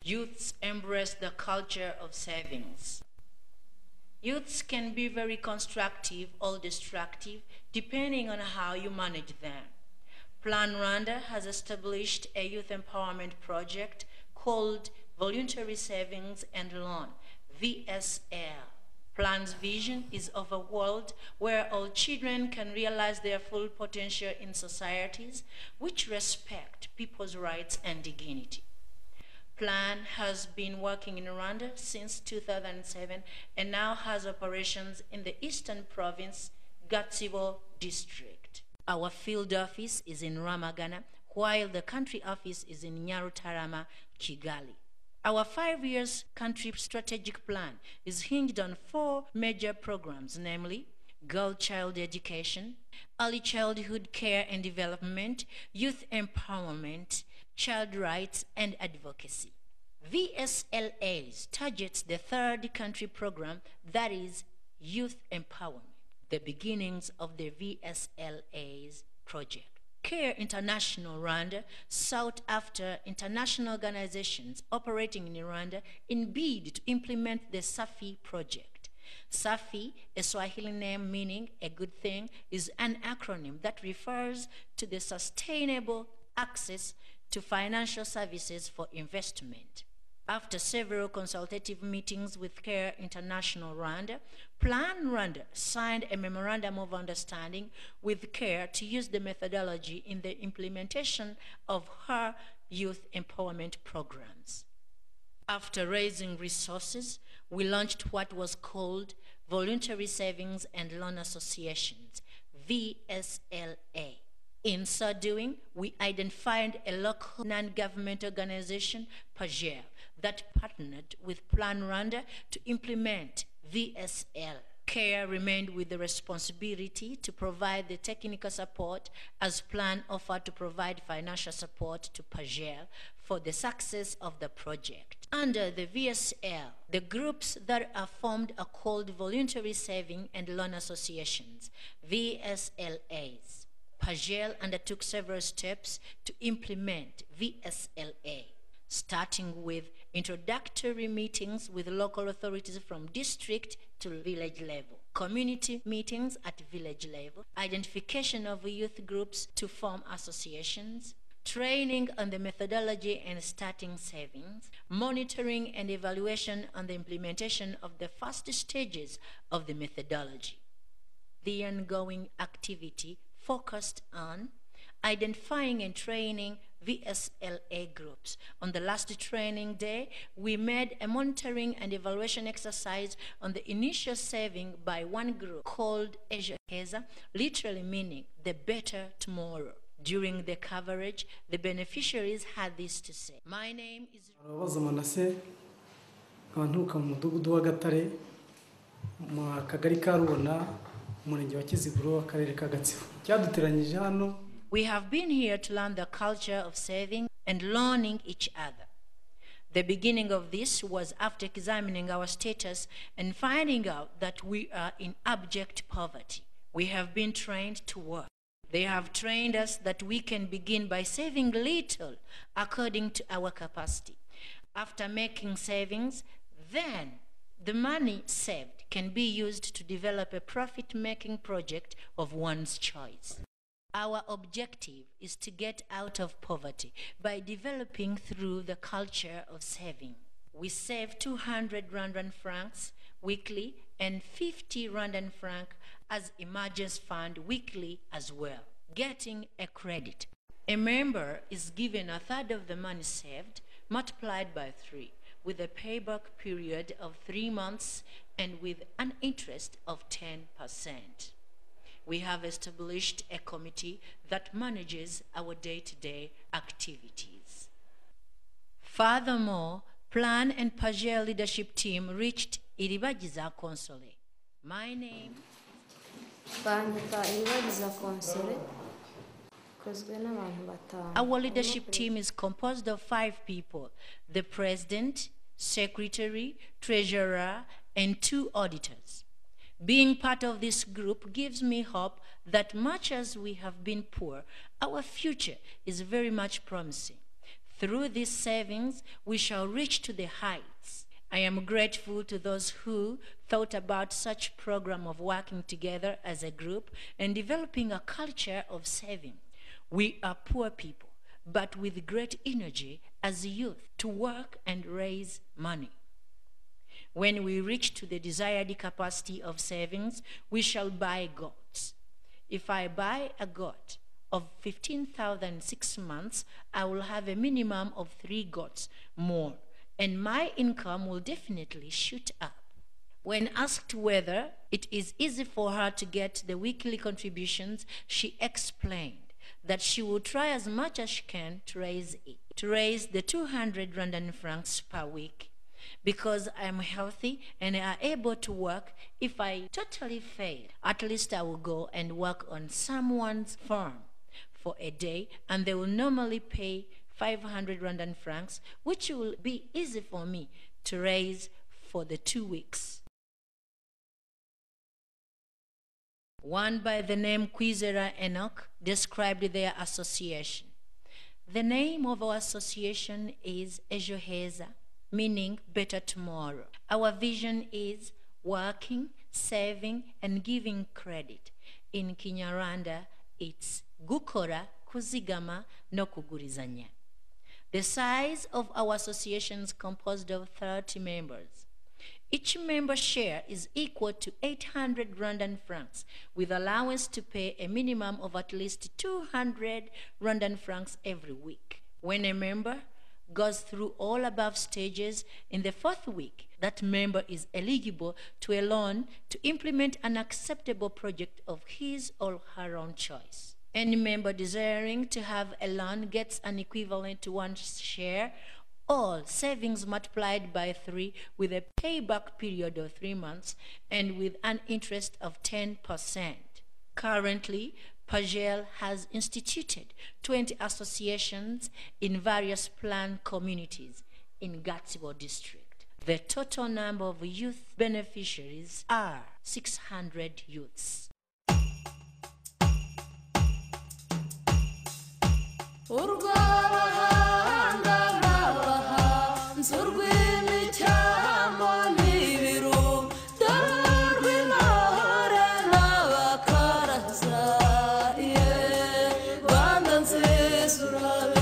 Youths embrace the culture of savings. Youths can be very constructive or destructive depending on how you manage them. PAJER Rwanda has established a youth empowerment project called Voluntary Savings and Loan, VSL. PAJER's vision is of a world where all children can realize their full potential in societies which respect people's rights and dignity. PAJER has been working in Rwanda since 2007 and now has operations in the Eastern Province, Gatsibo District. Our field office is in Ramagana, while the country office is in Nyarutarama, Kigali. Our 5-year country strategic plan is hinged on 4 major programs, namely girl-child education, early childhood care and development, youth empowerment, child rights, and advocacy. VSLAs targets the 3rd country program, that is youth empowerment, the beginnings of the VSLAs project. CARE International Rwanda sought after international organizations operating in Rwanda in bid to implement the SAFI project. SAFI, a Swahili name meaning a good thing, is an acronym that refers to the sustainable access to financial services for investment. After several consultative meetings with CARE International Rwanda, PAJER Rwanda signed a memorandum of understanding with CARE to use the methodology in the implementation of her youth empowerment programs. After raising resources, we launched what was called Voluntary Savings and Loan Associations, VSLA. In so doing, we identified a local non-government organization, PAJER, that partnered with PAJER Rwanda to implement VSL. CARE remained with the responsibility to provide the technical support as PAJER offered to provide financial support to PAJER for the success of the project. Under the VSL, the groups that are formed are called Voluntary Saving and Loan Associations, VSLAs. PAJER undertook several steps to implement VSLA, starting with introductory meetings with local authorities from district to village level, community meetings at village level, identification of youth groups to form associations, training on the methodology and starting savings, monitoring and evaluation on the implementation of the first stages of the methodology. The ongoing activity focused on identifying and training VSLA groups. On the last training day, we made a monitoring and evaluation exercise on the initial saving by one group called Ejo Heza, literally meaning the better tomorrow. During the coverage, the beneficiaries had this to say. My name is We have been here to learn the culture of saving and learning each other. The beginning of this was after examining our status and finding out that we are in abject poverty. We have been trained to work. They have trained us that we can begin by saving little according to our capacity. After making savings, then the money saved can be used to develop a profit-making project of one's choice. Our objective is to get out of poverty by developing through the culture of saving. We save 200 Rwandan francs weekly and 50 Rwandan franc as emergency fund weekly as well, getting a credit. A member is given a third of the money saved multiplied by 3, with a payback period of 3 months and with an interest of 10%. We have established a committee that manages our day-to-day activities. Furthermore, PAJER and PAJER leadership team reached Iribagiza Console. My name Our leadership team is composed of 5 people: the president, secretary, treasurer, and 2 auditors. Being part of this group gives me hope that much as we have been poor, our future is very much promising. Through these savings, we shall reach to the heights. I am grateful to those who thought about such program of working together as a group and developing a culture of saving. We are poor people, but with great energy as youth to work and raise money. When we reach to the desired capacity of savings, we shall buy goats. If I buy a goat of 15,000 6 months, I will have a minimum of 3 goats more, and my income will definitely shoot up. When asked whether it is easy for her to get the weekly contributions, she explained that she will try as much as she can to raise the 200 Rwandan francs per week. Because I am healthy and I am able to work, if I totally fail, at least I will go and work on someone's farm for a day, and they will normally pay 500 Rwandan francs, which will be easy for me to raise for the 2 weeks. One by the name Kwizera Enoch described their association. The name of our association is Ejo Heza, meaning better tomorrow. Our vision is working, saving, and giving credit. In Kinyarwanda, it's gukora, kuzigama, no kugurizanya. The size of our association is composed of 30 members. Each member share is equal to 800 Rwandan francs, with allowance to pay a minimum of at least 200 Rwandan francs every week. When a member goes through all above stages, in the 4th week, that member is eligible to a loan to implement an acceptable project of his or her own choice. Any member desiring to have a loan gets an equivalent to 1 share, all savings multiplied by 3 with a payback period of 3 months and with an interest of 10%. Currently, PAJER has instituted 20 associations in various planned communities in Gatsibo district. The total number of youth beneficiaries are 600 youths. Rwanda nziza uraberwe